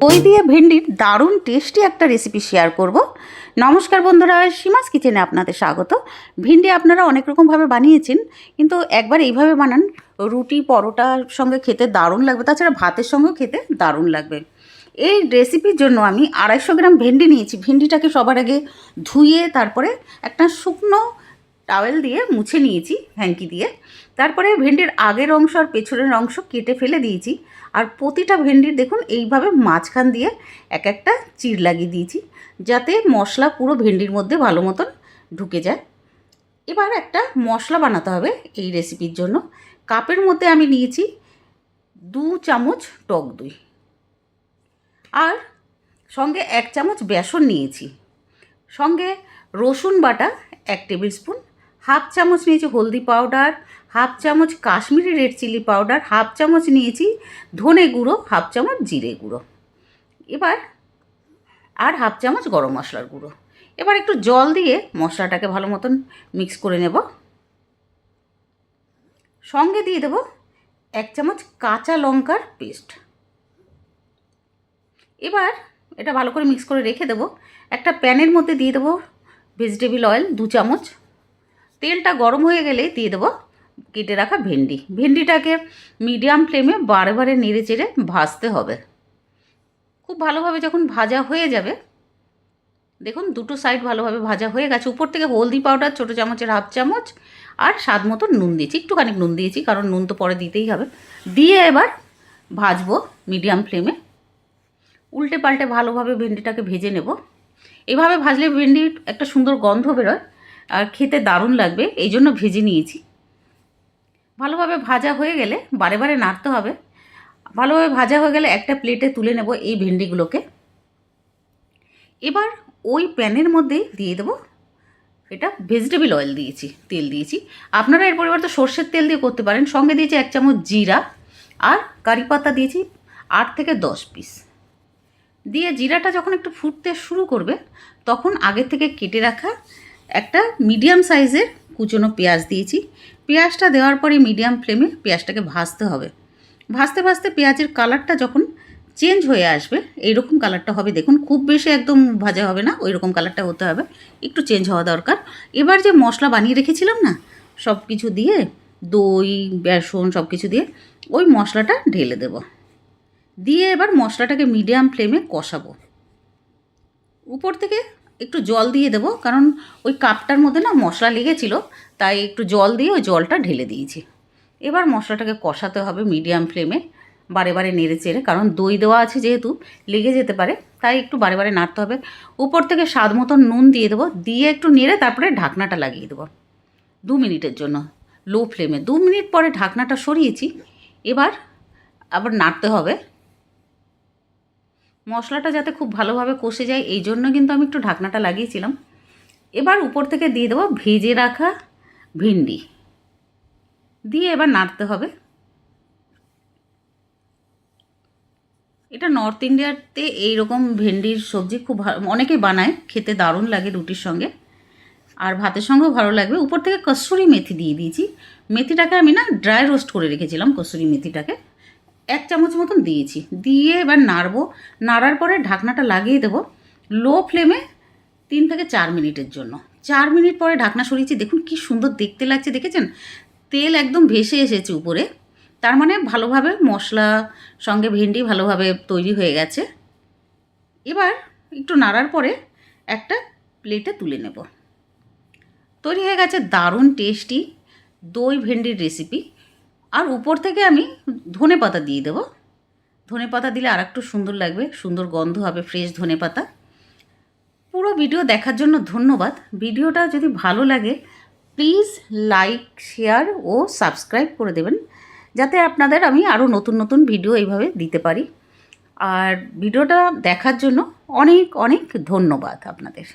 দই দিয়ে ভেন্ডির দারুণ টেস্টি একটা রেসিপি শেয়ার করব। নমস্কার বন্ধুরা, সীমাস কিচেনে আপনাদের স্বাগত। ভিন্ডি আপনারা অনেক রকমভাবে বানিয়েছেন, কিন্তু একবার এইভাবে বানান, রুটি পরোটার সঙ্গে খেতে দারুণ লাগবে, তাছাড়া ভাতের সঙ্গেও খেতে দারুণ লাগবে। এই রেসিপির জন্য আমি 250 গ্রাম ভেন্ডি নিয়েছি। ভেন্ডিটাকে সবার আগে ধুয়ে তারপরে একটা শুকনো টাওয়েল দিয়ে মুছে নিয়েছি হ্যাঙ্কি দিয়ে। তারপরে ভেন্ডির আগের অংশ আর পেছনের অংশ কেটে ফেলে দিয়েছি। আর প্রতিটা ভেন্ডির দেখুন এইভাবে মাঝখান দিয়ে এক একটা চির লাগিয়ে দিয়েছি, যাতে মশলা পুরো ভেন্ডির মধ্যে ভালো মতন ঢুকে যায়। এবার একটা মশলা বানাতে হবে এই রেসিপির জন্য। কাপের মধ্যে আমি নিয়েছি 2 চামচ টক দই, আর সঙ্গে 1 চামচ বেসন নিয়েছি, সঙ্গে রসুন বাটা 1 টেবিল স্পুন, হাফ চামচ নিয়েছি হলদি পাউডার, হাফ চামচ Kashmiri red chilli powder, half চামচ নিয়েছি ধনে গুঁড়ো, হাফ চামচ জিরে গুঁড়ো, এবার আর হাফ চামচ গরম মশলার গুঁড়ো। এবার একটু জল দিয়ে মশলাটাকে ভালো মতন মিক্স করে নেব। সঙ্গে দিয়ে দেব 1 চামচ কাঁচা লঙ্কার পেস্ট। এবার এটা ভালো করে মিক্স করে রেখে দেব। একটা প্যানের মধ্যে দিয়ে দেব ভেজিটেবল অয়েল 2 চামচ। তেলটা গরম হয়ে গেলে দিয়ে দেব কেটে রাখা ভেন্ডি। ভেন্ডিটাকে মিডিয়াম ফ্লেমে বারে বারে নেড়ে চেড়ে ভাজতে হবে। খুব ভালোভাবে যখন ভাজা হয়ে যাবে, দেখুন দুটো সাইড ভালোভাবে ভাজা হয়ে গেছে। উপর থেকে হলদি পাউডার ছোটো চামচের হাফ চামচ আর স্বাদ মতো নুন দিয়েছি, একটুখানি নুন দিয়েছি, কারণ নুন তো পরে দিতেই হবে। দিয়ে এবার ভাজবো মিডিয়াম ফ্লেমে। উল্টে পাল্টে ভালোভাবে ভেন্ডিটাকে ভেজে নেব। এভাবে ভাজলে ভেন্ডির একটা সুন্দর গন্ধ বেরোয় আর খেতে দারুণ লাগবে, এই জন্য ভেজে নিয়েছি। ভালোভাবে ভাজা হয়ে গেলে বারে বারে নাড়তে হবে। ভালোভাবে ভাজা হয়ে গেলে একটা প্লেটে তুলে নেব এই ভেন্ডিগুলোকে। এবার ওই প্যানের মধ্যে দিয়ে দেবো, এটা ভেজিটেবল অয়েল দিয়েছি, তেল দিয়েছি, আপনারা এর পরিবর্তে সর্ষের তেল দিয়ে করতে পারেন। সঙ্গে দিয়েছি 1 চামচ জিরা, আর কারি পাতা দিয়েছি 8 থেকে 10 পিস। দিয়ে জিরাটা যখন একটু ফুটতে শুরু করবে, তখন আগে থেকে কেটে রাখা একটা মিডিয়াম সাইজের কুচনো পেঁয়াজ দিয়েছি। পেঁয়াজটা দেওয়ার পরে মিডিয়াম ফ্লেমে পেঁয়াজটাকে ভাজতে হবে। ভাজতে ভাজতে পেঁয়াজের কালারটা যখন চেঞ্জ হয়ে আসবে, এইরকম কালারটা হবে, দেখুন খুব বেশি একদম ভাজা হবে না, ওই রকম কালারটা হতে হবে, একটু চেঞ্জ হওয়া দরকার। এবার যে মশলা বানিয়ে রেখেছিলাম না, সব কিছু দিয়ে, দই বেসন সব কিছু দিয়ে ওই মশলাটা ঢেলে দেব। দিয়ে এবার মশলাটাকে মিডিয়াম ফ্লেমে কষাবো। উপর থেকে একটু জল দিয়ে দেবো, কারণ ওই কাপটার মধ্যে না মশলা লেগেছিলো, তাই একটু জল দিয়ে ওই জলটা ঢেলে দিয়েছি। এবার মশলাটাকে কষাতে হবে মিডিয়াম ফ্লেমে, বারে বারে নেড়ে চেড়ে, কারণ দই দেওয়া আছে যেহেতু লেগে যেতে পারে, তাই একটু বারে বারে নাড়তে হবে। উপর থেকে স্বাদ মতন নুন দিয়ে দেবো, দিয়ে একটু নেড়ে তারপরে ঢাকনাটা লাগিয়ে দেবো 2 মিনিটের জন্য লো ফ্লেমে। 2 মিনিট পরে ঢাকনাটা সরিয়েছি। এবার আবার নাড়তে হবে। মশলাটা যাতে খুব ভালোভাবে কষে যায়, এই জন্য কিন্তু আমি একটু ঢাকনাটা লাগিয়েছিলাম। এবার উপর থেকে দিয়ে দেবো ভেজে রাখা ভেন্ডি, দিয়ে এবার নাড়তে হবে। এটা নর্থ ইন্ডিয়াতে এইরকম ভেন্ডির সবজি খুব অনেকেই বানায়, খেতে দারুণ লাগে রুটির সঙ্গে, আর ভাতের সঙ্গেও ভালো লাগবে। উপর থেকে কসুরি মেথি দিয়ে দিয়েছি। মেথিটাকে আমি না ড্রাই রোস্ট করে রেখেছিলাম, কসুরি মেথিটাকে 1 চামচ মতন দিয়েছি। দিয়ে এবার নাড়বো। নাড়ার পরে ঢাকনাটা লাগিয়ে দেবো লো ফ্লেমে 3 থেকে 4 মিনিটের জন্য। 4 মিনিট পরে ঢাকনা সরিয়েছি, দেখুন কি সুন্দর দেখতে লাগছে, দেখেছেন? তেল একদম ভেসে এসেছে উপরে, তার মানে ভালোভাবে মশলা সঙ্গে ভেন্ডি ভালোভাবে তৈরি হয়ে গেছে। এবার একটু নাড়ার পরে একটা প্লেটে তুলে নেব। তৈরি হয়ে গেছে দারুণ টেস্টি দই ভেন্ডির রেসিপি। আর উপর থেকে আমি ধনেপাতা দিয়ে দেবো। ধনেপাতা দিলে আর একটু সুন্দর লাগবে, সুন্দর গন্ধ হবে, ফ্রেশ ধনেপাতা। পুরো ভিডিও দেখার জন্য ধন্যবাদ। ভিডিওটা যদি ভালো লাগে প্লিজ লাইক, শেয়ার ও সাবস্ক্রাইব করে দেবেন, যাতে আপনাদের আমি আরও নতুন নতুন ভিডিও এইভাবে দিতে পারি। আর ভিডিওটা দেখার জন্য অনেক অনেক ধন্যবাদ আপনাদের।